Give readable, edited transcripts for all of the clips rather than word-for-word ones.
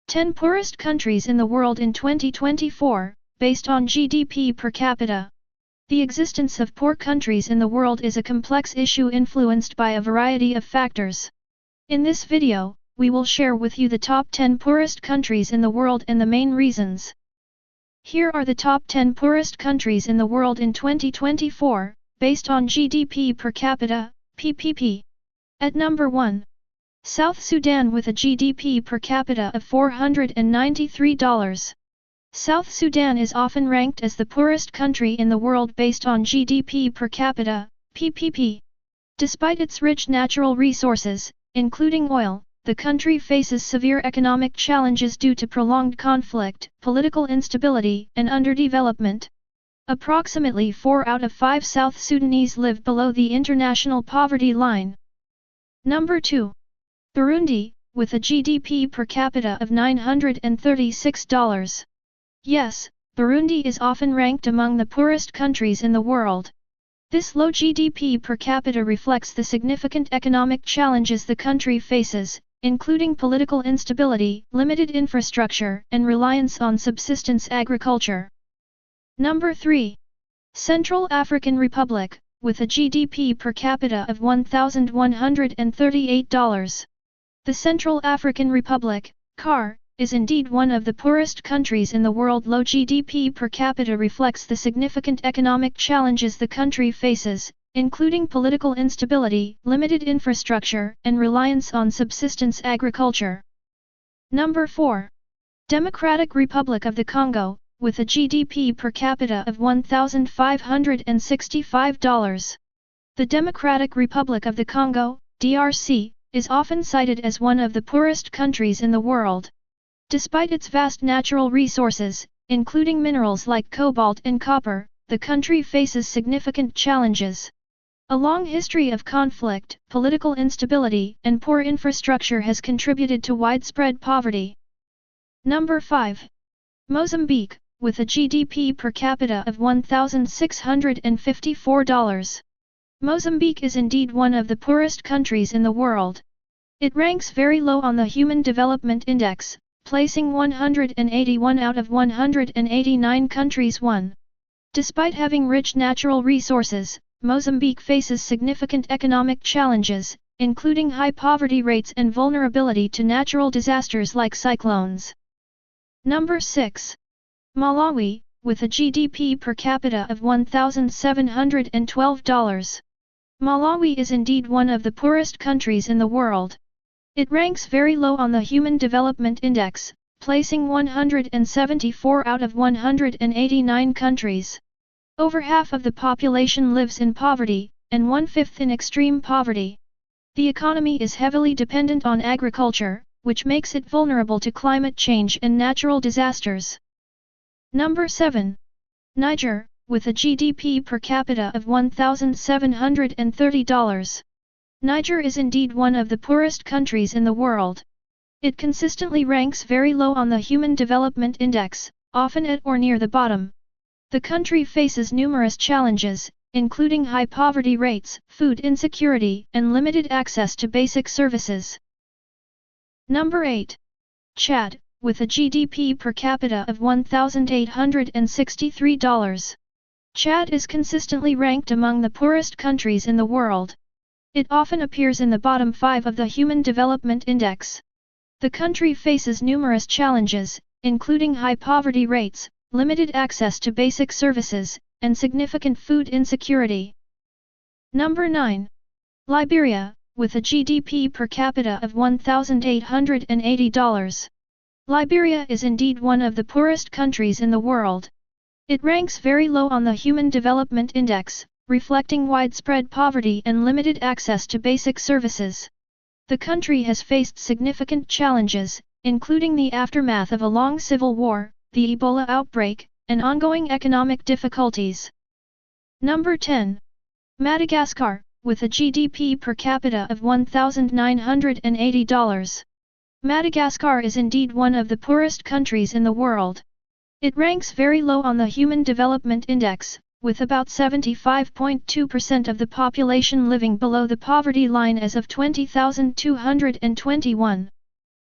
10 Poorest Countries in the World in 2024, based on GDP per capita. The existence of poor countries in the world is a complex issue influenced by a variety of factors. In this video, we will share with you the top 10 poorest countries in the world and the main reasons. Here are the top 10 poorest countries in the world in 2024, based on GDP per capita, PPP. At number 1. South Sudan with a GDP per capita of $493. South Sudan is often ranked as the poorest country in the world based on GDP per capita, PPP. Despite its rich natural resources, including oil, the country faces severe economic challenges due to prolonged conflict, political instability, and underdevelopment. Approximately 4 out of 5 South Sudanese live below the international poverty line. Number 2. Burundi, with a GDP per capita of $936. Yes, Burundi is often ranked among the poorest countries in the world. This low GDP per capita reflects the significant economic challenges the country faces, including political instability, limited infrastructure, and reliance on subsistence agriculture. Number 3. Central African Republic, with a GDP per capita of $1,138. The Central African Republic, CAR, is indeed one of the poorest countries in the world. Low GDP per capita reflects the significant economic challenges the country faces, including political instability, limited infrastructure, and reliance on subsistence agriculture. Number 4. Democratic Republic of the Congo, with a GDP per capita of $1,565. The Democratic Republic of the Congo, DRC, is often cited as one of the poorest countries in the world. Despite its vast natural resources, including minerals like cobalt and copper, the country faces significant challenges. A long history of conflict, political instability, and poor infrastructure has contributed to widespread poverty. Number 5. Mozambique, with a GDP per capita of $1,654. Mozambique is indeed one of the poorest countries in the world. It ranks very low on the Human Development Index, placing 181 out of 189 countries. 1. Despite having rich natural resources, Mozambique faces significant economic challenges, including high poverty rates and vulnerability to natural disasters like cyclones. Number 6. Malawi, with a GDP per capita of $1,712. Malawi is indeed one of the poorest countries in the world. It ranks very low on the Human Development Index, placing 174 out of 189 countries. Over half of the population lives in poverty, and 1/5 in extreme poverty. The economy is heavily dependent on agriculture, which makes it vulnerable to climate change and natural disasters. Number 7. Niger, with a GDP per capita of $1,730. Niger is indeed one of the poorest countries in the world. It consistently ranks very low on the Human Development Index, often at or near the bottom. The country faces numerous challenges, including high poverty rates, food insecurity, and limited access to basic services. Number 8. Chad, with a GDP per capita of $1,863. Chad is consistently ranked among the poorest countries in the world. It often appears in the bottom 5 of the Human Development Index. The country faces numerous challenges, including high poverty rates, limited access to basic services, and significant food insecurity. Number 9. Liberia, with a GDP per capita of $1,880. Liberia is indeed one of the poorest countries in the world. It ranks very low on the Human Development Index, reflecting widespread poverty and limited access to basic services. The country has faced significant challenges, including the aftermath of a long civil war, the Ebola outbreak, and ongoing economic difficulties. Number 10. Madagascar, with a GDP per capita of $1,980. Madagascar is indeed one of the poorest countries in the world. It ranks very low on the Human Development Index, with about 75.2% of the population living below the poverty line as of 20,221.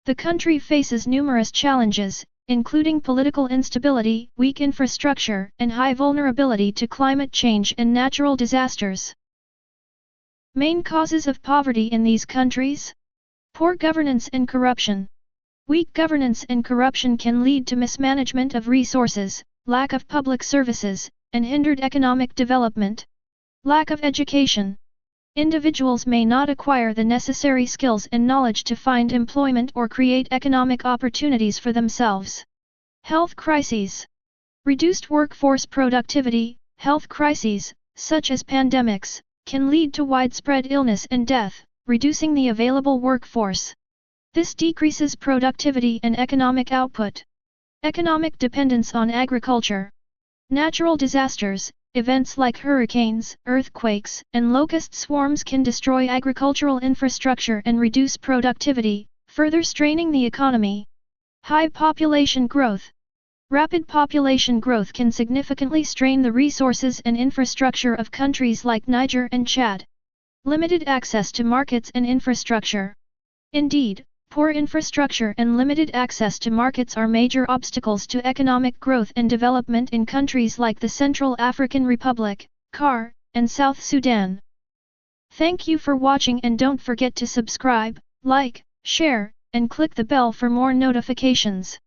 The country faces numerous challenges, including political instability, weak infrastructure, and high vulnerability to climate change and natural disasters. Main causes of poverty in these countries? Poor governance and corruption. Weak governance and corruption can lead to mismanagement of resources, lack of public services, and hindered economic development. Lack of education. Individuals may not acquire the necessary skills and knowledge to find employment or create economic opportunities for themselves. Health crises. Reduced workforce productivity. Health crises, such as pandemics, can lead to widespread illness and death, reducing the available workforce. This decreases productivity and economic output. Economic dependence on agriculture. Natural disasters. Events like hurricanes, earthquakes, and locust swarms can destroy agricultural infrastructure and reduce productivity, further straining the economy. High population growth. Rapid population growth can significantly strain the resources and infrastructure of countries like Niger and Chad. Limited access to markets and infrastructure. Indeed, poor infrastructure and limited access to markets are major obstacles to economic growth and development in countries like the Central African Republic, CAR, and South Sudan. Thank you for watching, and don't forget to subscribe, like, share, and click the bell for more notifications.